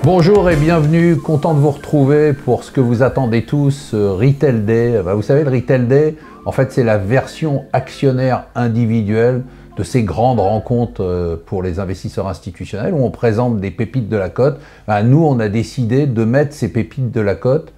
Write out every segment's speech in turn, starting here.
Bonjour et bienvenue, content de vous retrouver pour ce que vous attendez tous, Retail Day. Vous savez, le Retail Day, en fait, c'est la version actionnaire individuelle de ces grandes rencontres pour les investisseurs institutionnels où on présente des pépites de la cote. Nous, on a décidé de mettre ces pépites de la cote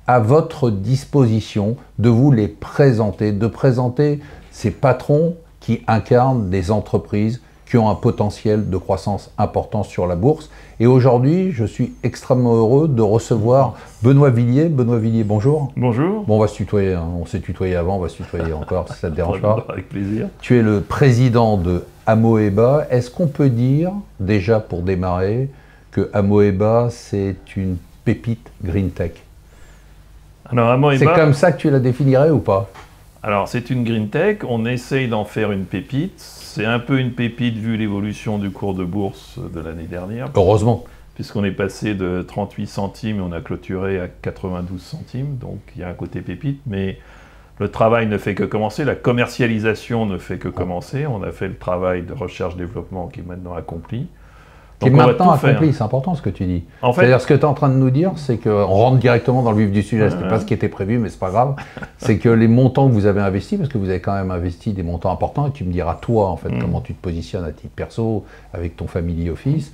à votre disposition, de vous les présenter, de présenter ces patrons qui incarnent des entreprises qui ont un potentiel de croissance important sur la bourse. Et aujourd'hui, je suis extrêmement heureux de recevoir Benoît Villiers. Benoît Villiers, bonjour. Bonjour. Bon, on va se tutoyer, hein. On s'est tutoyé avant, on va se tutoyer encore, si ça ne te dérange pas. Avec plaisir. Tu es le président de Amoeba. Est-ce qu'on peut dire, déjà pour démarrer, que Amoeba, c'est une pépite green tech? Alors, Amoeba, c'est comme ça que tu la définirais ou pas? Alors, c'est une green tech, on essaye d'en faire une pépite. C'est un peu une pépite vu l'évolution du cours de bourse de l'année dernière. Heureusement. Puisqu'on est passé de 38 centimes et on a clôturé à 92 centimes. Donc, il y a un côté pépite, mais le travail ne fait que commencer. La commercialisation ne fait que commencer. On a fait le travail de recherche-développement qui est maintenant accompli. Qui est maintenant accompli, c'est important ce que tu dis. En fait, c'est-à-dire ce que tu es en train de nous dire, c'est qu'on rentre directement dans le vif du sujet, ce n'est pas ce qui était prévu, mais c'est pas grave, c'est que les montants que vous avez investis, parce que vous avez quand même investi des montants importants, et tu me diras toi en fait comment tu te positionnes à titre perso avec ton family office,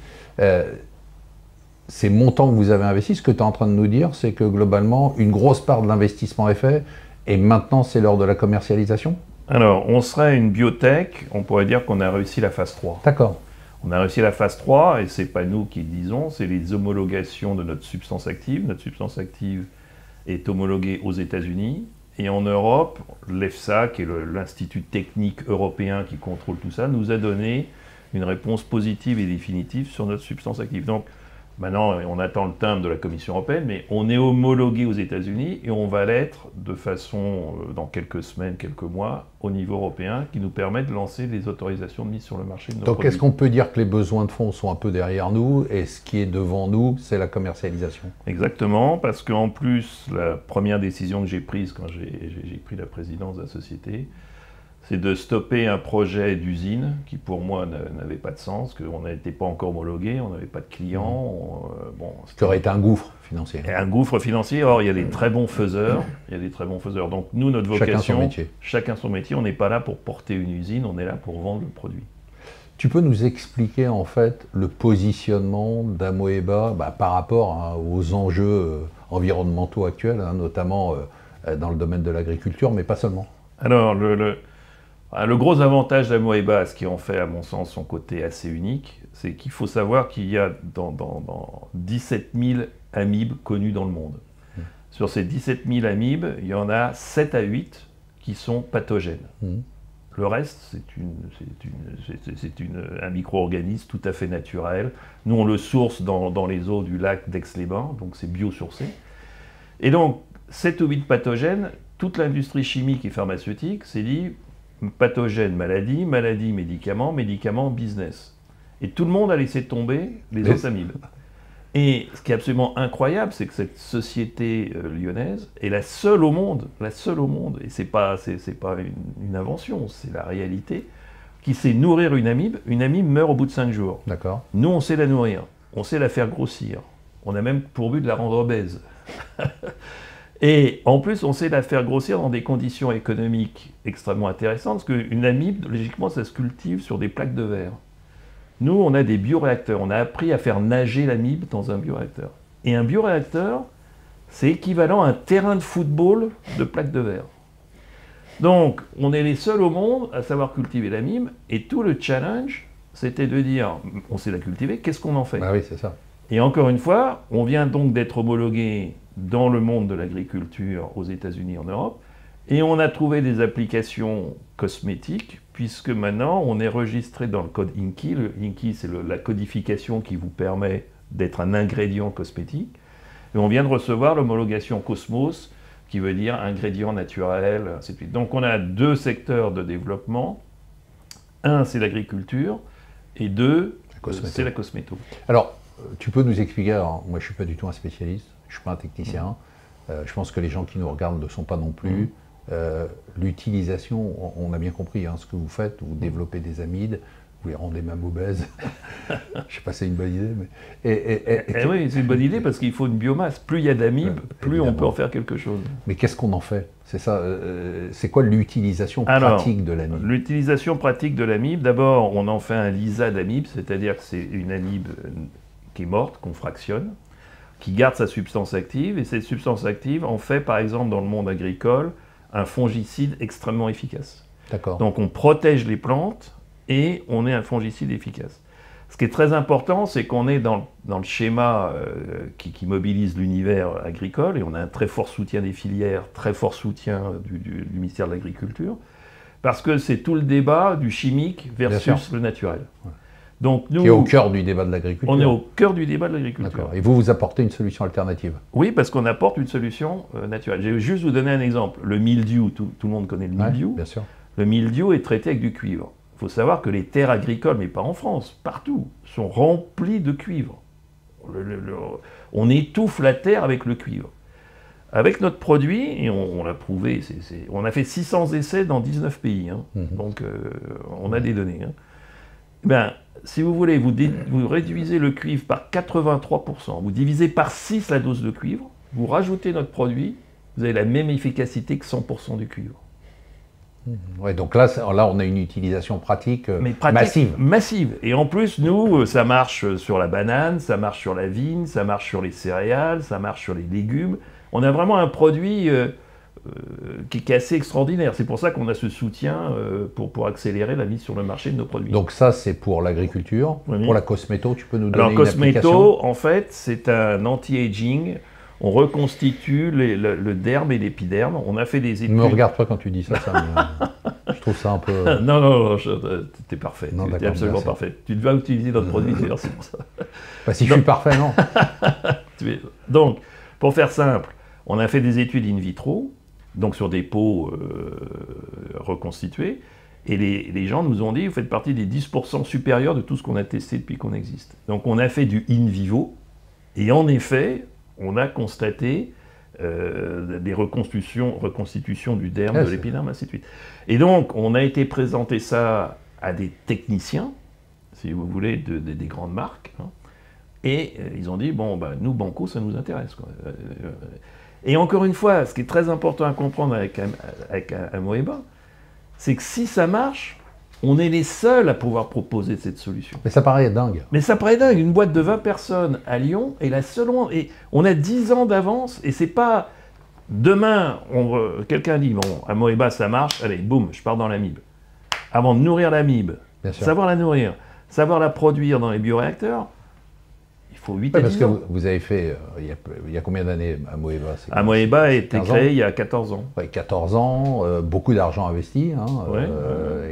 ces montants que vous avez investis, ce que tu es en train de nous dire, c'est que globalement, une grosse part de l'investissement est fait, et maintenant c'est l'heure de la commercialisation? Alors, on serait une biotech, on pourrait dire qu'on a réussi la phase 3. D'accord. On a réussi la phase 3, et ce n'est pas nous qui le disons, c'est les homologations de notre substance active. Notre substance active est homologuée aux États-Unis, et en Europe, l'EFSA, qui est l'Institut technique européen qui contrôle tout ça, nous a donné une réponse positive et définitive sur notre substance active. Donc, maintenant, on attend le timbre de la Commission européenne, mais on est homologué aux États-Unis et on va l'être de façon, dans quelques semaines, quelques mois, au niveau européen, qui nous permet de lancer les autorisations de mise sur le marché de nos produits. Donc, est-ce qu'on peut dire que les besoins de fonds sont un peu derrière nous et ce qui est devant nous, c'est la commercialisation? Exactement, parce qu'en plus, la première décision que j'ai prise quand j'ai pris la présidence de la société, c'est de stopper un projet d'usine qui, pour moi, n'avait pas de sens, qu'on n'était pas encore homologué, on n'avait pas de clients. Ça aurait été un gouffre financier. Un gouffre financier. Or, il y a des très bons faiseurs. Donc, nous, notre vocation, chacun son métier. On n'est pas là pour porter une usine, on est là pour vendre le produit. Tu peux nous expliquer, en fait, le positionnement d'Amoeba par rapport aux enjeux environnementaux actuels, notamment dans le domaine de l'agriculture, mais pas seulement? Alors, le gros avantage d'Amoeba, ce qui en fait, à mon sens, son côté assez unique, c'est qu'il faut savoir qu'il y a dans 17 000 amibes connus dans le monde. Sur ces 17 000 amibes, il y en a 7 à 8 qui sont pathogènes. Le reste, c'est un micro-organisme tout à fait naturel. Nous, on le source dans les eaux du lac d'Aix-les-Bains, donc c'est biosourcé. Et donc, 7 ou 8 pathogènes, toute l'industrie chimique et pharmaceutique s'est dit pathogène, maladie, maladie, médicament, médicament, business. Et tout le monde a laissé tomber les autres amibes. Et ce qui est absolument incroyable, c'est que cette société lyonnaise est la seule au monde, et c'est pas une invention, c'est la réalité, qui sait nourrir une amibe meurt au bout de 5 jours. D'accord. Nous, on sait la nourrir, on sait la faire grossir, on a même pour but de la rendre obèse. Et en plus, on sait la faire grossir dans des conditions économiques extrêmement intéressantes, parce qu'une amibe, logiquement, ça se cultive sur des plaques de verre. Nous, on a des bioréacteurs. On a appris à faire nager l'amibe dans un bioréacteur. Et un bioréacteur, c'est équivalent à un terrain de football de plaques de verre. Donc, on est les seuls au monde à savoir cultiver l'amibe, et tout le challenge, c'était de dire, on sait la cultiver, qu'est-ce qu'on en fait? Oui, c'est ça. Et encore une fois, on vient donc d'être homologué dans le monde de l'agriculture aux États-Unis et en Europe, et on a trouvé des applications cosmétiques, puisque maintenant on est registré dans le code INCI. Le INCI, c'est la codification qui vous permet d'être un ingrédient cosmétique, et on vient de recevoir l'homologation Cosmos, qui veut dire ingrédient naturel, ainsi de suite. Donc on a 2 secteurs de développement. Un, c'est l'agriculture, et 2, c'est la cosméto. Alors, tu peux nous expliquer, alors, moi je ne suis pas du tout un spécialiste, je ne suis pas un technicien, je pense que les gens qui nous regardent ne le sont pas non plus. l'utilisation, on a bien compris ce que vous faites, vous développez des amides, vous les rendez même obèses. Je ne sais pas si c'est une bonne idée, mais... Oui, c'est une bonne idée parce qu'il faut une biomasse. Plus il y a d'amibes, plus on peut en faire quelque chose. Mais qu'est-ce qu'on en fait? C'est ça, c'est quoi l'utilisation pratique de l'amibe? L'utilisation pratique de l'amibe, d'abord, on en fait un lisa d'amibe, c'est-à-dire que c'est une amibe qui est morte, qu'on fractionne, qui garde sa substance active, et cette substance active en fait, par exemple, dans le monde agricole, un fongicide extrêmement efficace. D'accord. Donc on protège les plantes et on est un fongicide efficace. Ce qui est très important, c'est qu'on est dans le schéma qui mobilise l'univers agricole, et on a un très fort soutien des filières, très fort soutien du ministère de l'Agriculture, parce que c'est tout le débat du chimique versus le naturel. Ouais. Donc nous, qui est au cœur du débat de l'agriculture. On est au cœur du débat de l'agriculture. D'accord. Et vous apportez une solution alternative? Oui, parce qu'on apporte une solution naturelle. Je vais juste vous donner un exemple. Le mildiou, tout le monde connaît le mildiou. Ouais, bien sûr. Le mildiou est traité avec du cuivre. Il faut savoir que les terres agricoles, mais pas en France, partout, sont remplies de cuivre. On étouffe la terre avec le cuivre. Avec notre produit, et on l'a prouvé, on a fait 600 essais dans 19 pays, donc on a des données. Ben, si vous voulez, vous réduisez le cuivre par 83%, vous divisez par 6 la dose de cuivre, vous rajoutez notre produit, vous avez la même efficacité que 100% du cuivre. Ouais, donc là, on a une utilisation pratique, massive. Massive. Et en plus, nous, ça marche sur la banane, ça marche sur la vigne, ça marche sur les céréales, ça marche sur les légumes. On a vraiment un produit qui est assez extraordinaire. C'est pour ça qu'on a ce soutien pour accélérer la mise sur le marché de nos produits. Donc ça, c'est pour l'agriculture. Oui. Pour la cosméto, tu peux nous donner une application? Alors, cosméto, en fait, c'est un anti-aging. On reconstitue le derme et l'épiderme. On a fait des études... Ne me regarde pas quand tu dis ça, je trouve ça un peu... Non, t'es parfait, t'es absolument merci. Parfait. Tu dois utiliser notre produit, d'ailleurs, c'est pour ça. Bah, si je suis parfait, non. Donc, pour faire simple, on a fait des études in vitro, donc sur des peaux reconstituées, et les gens nous ont dit, vous faites partie des 10% supérieurs de tout ce qu'on a testé depuis qu'on existe. Donc on a fait du in vivo, et en effet, on a constaté des reconstitutions du derme, de l'épiderme, ainsi de suite. Et donc, on a été présenter ça à des techniciens, si vous voulez, des grandes marques, et ils ont dit, bon, bah, nous, Banco, ça nous intéresse, quoi. Et encore une fois, ce qui est très important à comprendre avec Amoeba, c'est que si ça marche, on est les seuls à pouvoir proposer cette solution. Mais ça paraît dingue. Mais ça paraît dingue. Une boîte de 20 personnes à Lyon est la seule. Et on a 10 ans d'avance, et c'est pas... Demain, quelqu'un dit, bon, Amoeba, ça marche, allez, boum, je pars dans l'amibe. Avant de nourrir l'amibe, savoir la nourrir, savoir la produire dans les bioréacteurs, il faut 8 à 10 ans. Parce que vous avez fait, il y a combien d'années Amoeba? Amoeba a été créé il y a 14 ans. Ouais, 14 ans, beaucoup d'argent investi.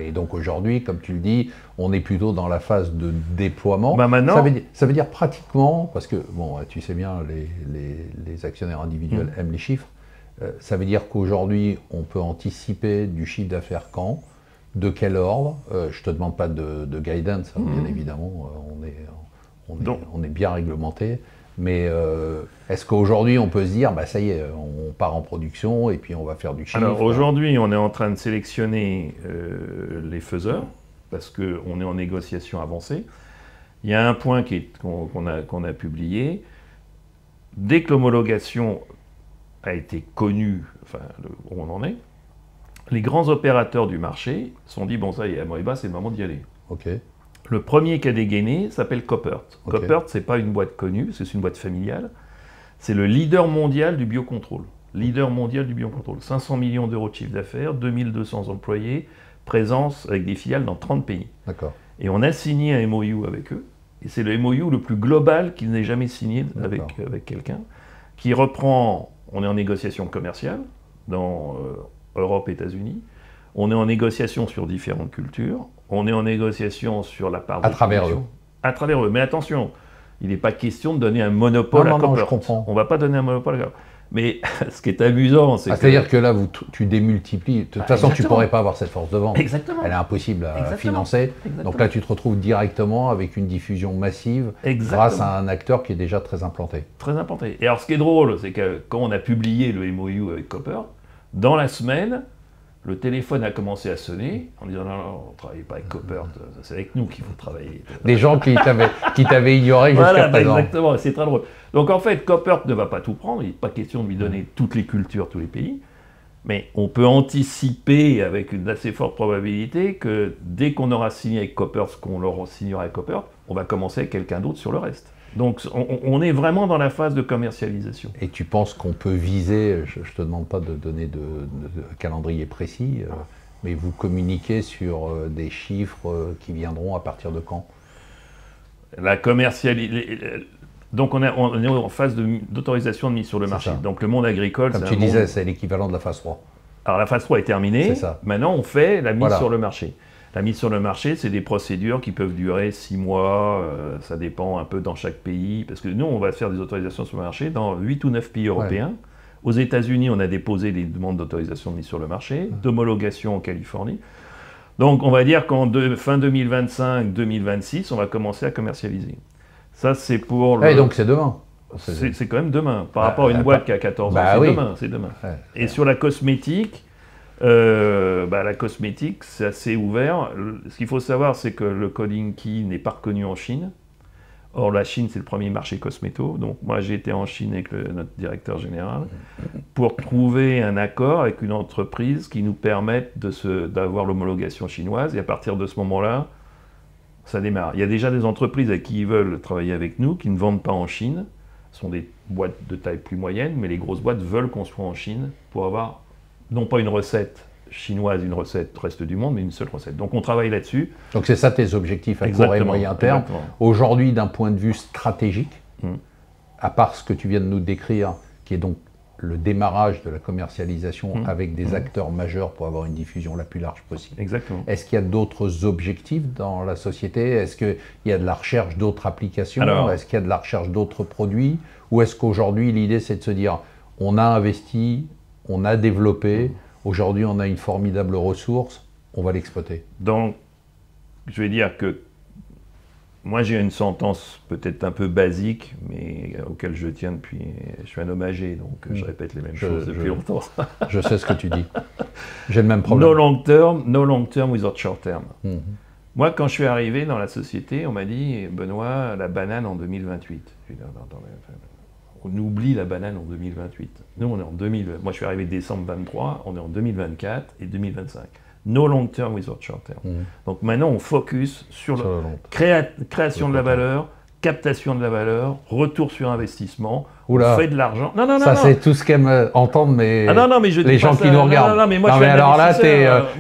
Et donc aujourd'hui, comme tu le dis, on est plutôt dans la phase de déploiement. Bah maintenant, ça veut dire pratiquement, parce que bon, tu sais bien, les actionnaires individuels aiment les chiffres, ça veut dire qu'aujourd'hui, on peut anticiper du chiffre d'affaires quand, de quel ordre. Je ne te demande pas de guidance, bien évidemment, on est bien réglementé, mais est-ce qu'aujourd'hui on peut se dire, bah ça y est, on part en production et puis on va faire du chiffre? Alors aujourd'hui, on est en train de sélectionner les faiseurs, parce qu'on est en négociation avancée. Il y a un point qu'on a publié. Dès que l'homologation a été connue, enfin où on en est, les grands opérateurs du marché se sont dit, bon ça y est, Amoeba, c'est le moment d'y aller. Okay. Le premier qui a dégainé s'appelle Koppert. Okay. Koppert, ce n'est pas une boîte connue, parce que c'est une boîte familiale. C'est le leader mondial du biocontrôle. Leader mondial du biocontrôle. 500 millions d'euros de chiffre d'affaires, 2200 employés, présence avec des filiales dans 30 pays. Et on a signé un MOU avec eux. Et c'est le MOU le plus global qu'ils n'aient jamais signé avec quelqu'un, qui reprend, on est en négociation commerciale dans Europe, États-Unis. On est en négociation sur différentes cultures. On est en négociation sur la part de... À travers eux. À travers eux. Mais attention, il n'est pas question de donner un monopole à Koppert. Non, je comprends. On ne va pas donner un monopole à Koppert. Mais ce qui est amusant, c'est que... C'est-à-dire que là, tu démultiplies. De toute façon, tu ne pourrais pas avoir cette force de vente. Exactement. Elle est impossible à financer. Donc là, tu te retrouves directement avec une diffusion massive grâce à un acteur qui est déjà très implanté. Très implanté. Et alors, ce qui est drôle, c'est que quand on a publié le MOU avec Koppert, Dans la semaine, le téléphone a commencé à sonner en disant non, on ne travaille pas avec Coppert, c'est avec nous qu'il faut travailler. Des gens qui t'avaient ignoré jusqu'à voilà, présent. Exactement, c'est très drôle. Donc en fait, Coppert ne va pas tout prendre, il n'est pas question de lui donner toutes les cultures, tous les pays, mais on peut anticiper avec une assez forte probabilité que dès qu'on aura signé avec Coppert ce qu'on leur signera avec Coppert, on va commencer avec quelqu'un d'autre sur le reste. Donc on est vraiment dans la phase de commercialisation. Et tu penses qu'on peut viser, je ne te demande pas de donner de calendrier précis, mais vous communiquez sur des chiffres qui viendront à partir de quand? La commercialisation. Donc on est en phase d'autorisation de mise sur le marché. Donc le monde agricole... Comme tu disais, c'est l'équivalent de la phase 3. Alors la phase 3 est terminée, maintenant on fait la mise sur le marché. La mise sur le marché, c'est des procédures qui peuvent durer 6 mois, ça dépend un peu dans chaque pays, parce que nous, on va faire des autorisations sur le marché dans 8 ou 9 pays européens. Aux États-Unis, on a déposé des demandes d'autorisation de mise sur le marché, d'homologation en Californie. Donc, on va dire qu'en fin 2025-2026, on va commencer à commercialiser. Ça, c'est pour le... Et donc, c'est demain. C'est quand même demain. Par rapport à une boîte qui a 14 ans, c'est demain. Et sur la cosmétique... la cosmétique, c'est assez ouvert. Ce qu'il faut savoir, c'est que le coding key n'est pas reconnu en Chine. Or, la Chine, c'est le premier marché cosméto. Donc, moi, j'ai été en Chine avec notre directeur général pour trouver un accord avec une entreprise qui nous permette d'avoir l'homologation chinoise. Et à partir de ce moment-là, ça démarre. Il y a déjà des entreprises avec qui ils veulent travailler avec nous, qui ne vendent pas en Chine. Ce sont des boîtes de taille plus moyenne, mais les grosses boîtes veulent qu'on soit en Chine pour avoir... non pas une recette chinoise, une recette reste du monde, mais une seule recette. Donc on travaille là-dessus. Donc c'est ça tes objectifs à court et moyen terme. Aujourd'hui, d'un point de vue stratégique, à part ce que tu viens de nous décrire, qui est donc le démarrage de la commercialisation avec des acteurs majeurs pour avoir une diffusion la plus large possible. Exactement. Est-ce qu'il y a d'autres objectifs dans la société? Est-ce qu'il y a de la recherche d'autres applications? Est-ce qu'il y a de la recherche d'autres produits? Ou est-ce qu'aujourd'hui, l'idée, c'est de se dire, on a investi, on a développé, aujourd'hui on a une formidable ressource, on va l'exploiter. Donc, je vais dire que moi j'ai une sentence peut-être un peu basique, mais auquel je tiens depuis, je suis un homme âgé, donc je répète les mêmes choses depuis longtemps. Je sais ce que tu dis. J'ai le même problème. No long term without short term. Moi, quand je suis arrivé dans la société, on m'a dit, Benoît, la banane en 2028. On oublie la banane en 2028. Nous, on est en 2000. Moi, je suis arrivé décembre 23, on est en 2024 et 2025. No long term without short term. Donc maintenant, on focus sur la création de la valeur, captation de la valeur, retour sur investissement, on fait de l'argent. Non, ça, c'est tout ce qu'aiment entendre les gens qui nous regardent. Mais alors là,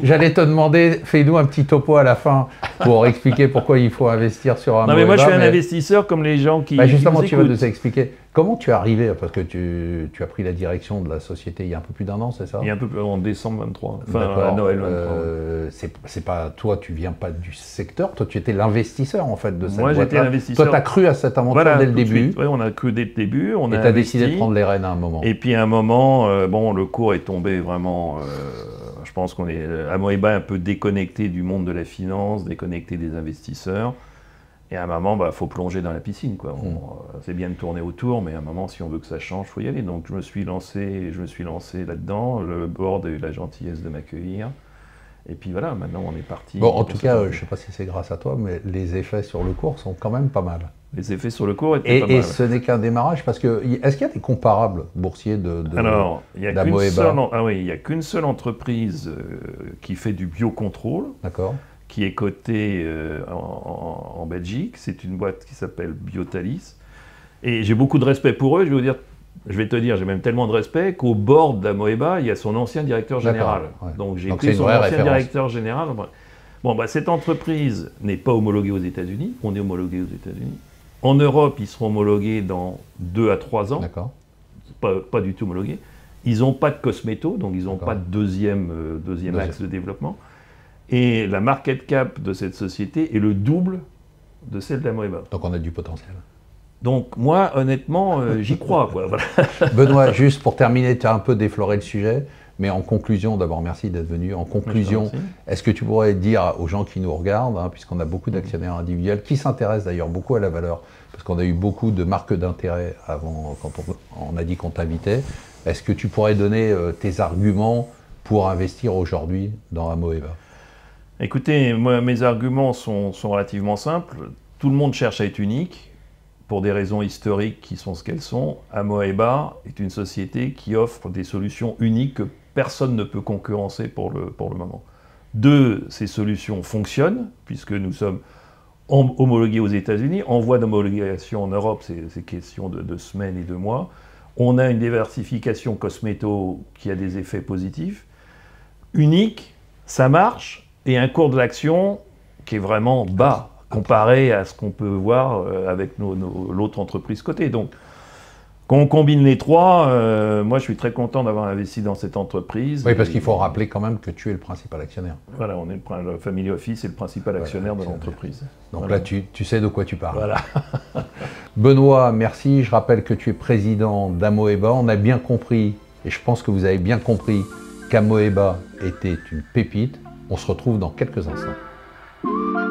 j'allais te demander, fais-nous un petit topo à la fin pour expliquer pourquoi il faut investir sur un mais moi, je suis un investisseur comme les gens qui. Justement, tu vas nous expliquer. Comment tu es arrivé? Parce que tu as pris la direction de la société il y a un peu plus d'un an, c'est ça? Il y a un peu plus, en décembre 23, à Noël 23. C'est pas, toi, tu viens pas du secteur, toi tu étais l'investisseur en fait de cette boîte. Moi j'étais l'investisseur. Toi tu as cru à cette aventure dès le début. Oui, on a cru dès le début. Et tu as décidé de prendre les rênes à un moment. Et puis à un moment, le cours est tombé vraiment... je pense qu'on est Amoeba un peu déconnecté du monde de la finance, déconnecté des investisseurs. Et à un moment, faut plonger dans la piscine, quoi. C'est bien de tourner autour, mais à un moment, si on veut que ça change, il faut y aller. Donc je me suis lancé là-dedans. Le board a eu la gentillesse de m'accueillir. Et puis voilà, maintenant on est parti. Bon, en tout cas, je ne sais pas si c'est grâce à toi, mais les effets sur le cours sont quand même pas mal. Les effets sur le cours étaient pas mal. Et ce n'est qu'un démarrage, parce que est-ce qu'il y a des comparables boursiers Alors, il n'y a qu'une seule entreprise qui fait du biocontrôle. D'accord. Qui est cotée en Belgique. C'est une boîte qui s'appelle Biotalis. Et j'ai beaucoup de respect pour eux. Je vais te dire, j'ai même tellement de respect qu'au board d'Amoeba, il y a son ancien directeur général. Ouais. Donc j'ai pris son ancien directeur général. Bon, cette entreprise n'est pas homologuée aux États-Unis. On est homologué aux États-Unis. En Europe, ils seront homologués dans 2 à 3 ans. D'accord. Pas du tout homologués. Ils n'ont pas de cosméto, donc ils n'ont pas de deuxième axe de développement. Et la market cap de cette société est le double de celle d'Amoeba. Donc on a du potentiel. Donc moi, honnêtement, j'y crois, quoi. Voilà. Benoît, juste pour terminer, tu as un peu défloré le sujet, mais en conclusion, d'abord merci d'être venu. En conclusion, est-ce que tu pourrais dire aux gens qui nous regardent, puisqu'on a beaucoup d'actionnaires individuels, qui s'intéressent d'ailleurs beaucoup à la valeur, parce qu'on a eu beaucoup de marques d'intérêt avant, quand on a dit qu'on t'invitait, Est-ce que tu pourrais donner tes arguments pour investir aujourd'hui dans Amoeba? Écoutez, moi, mes arguments sont relativement simples. Tout le monde cherche à être unique, pour des raisons historiques qui sont ce qu'elles sont. Amoeba est une société qui offre des solutions uniques que personne ne peut concurrencer pour le moment. Deux, ces solutions fonctionnent, puisque nous sommes homologués aux États-Unis, en voie d'homologation en Europe, c'est question de semaines et de mois. On a une diversification cosméto qui a des effets positifs. Unique, ça marche, et un cours de l'action qui est vraiment bas, comparé à ce qu'on peut voir avec l'autre entreprise cotée. Donc, quand on combine les trois, moi je suis très content d'avoir investi dans cette entreprise. Oui, parce qu'il faut rappeler quand même que tu es le principal actionnaire. Voilà, on est le family office est le principal actionnaire de l'entreprise. Donc voilà. Là, tu sais de quoi tu parles. Voilà. Benoît, merci. Je rappelle que tu es président d'Amoeba. On a bien compris, et je pense que vous avez bien compris, qu'Amoeba était une pépite. On se retrouve dans quelques instants.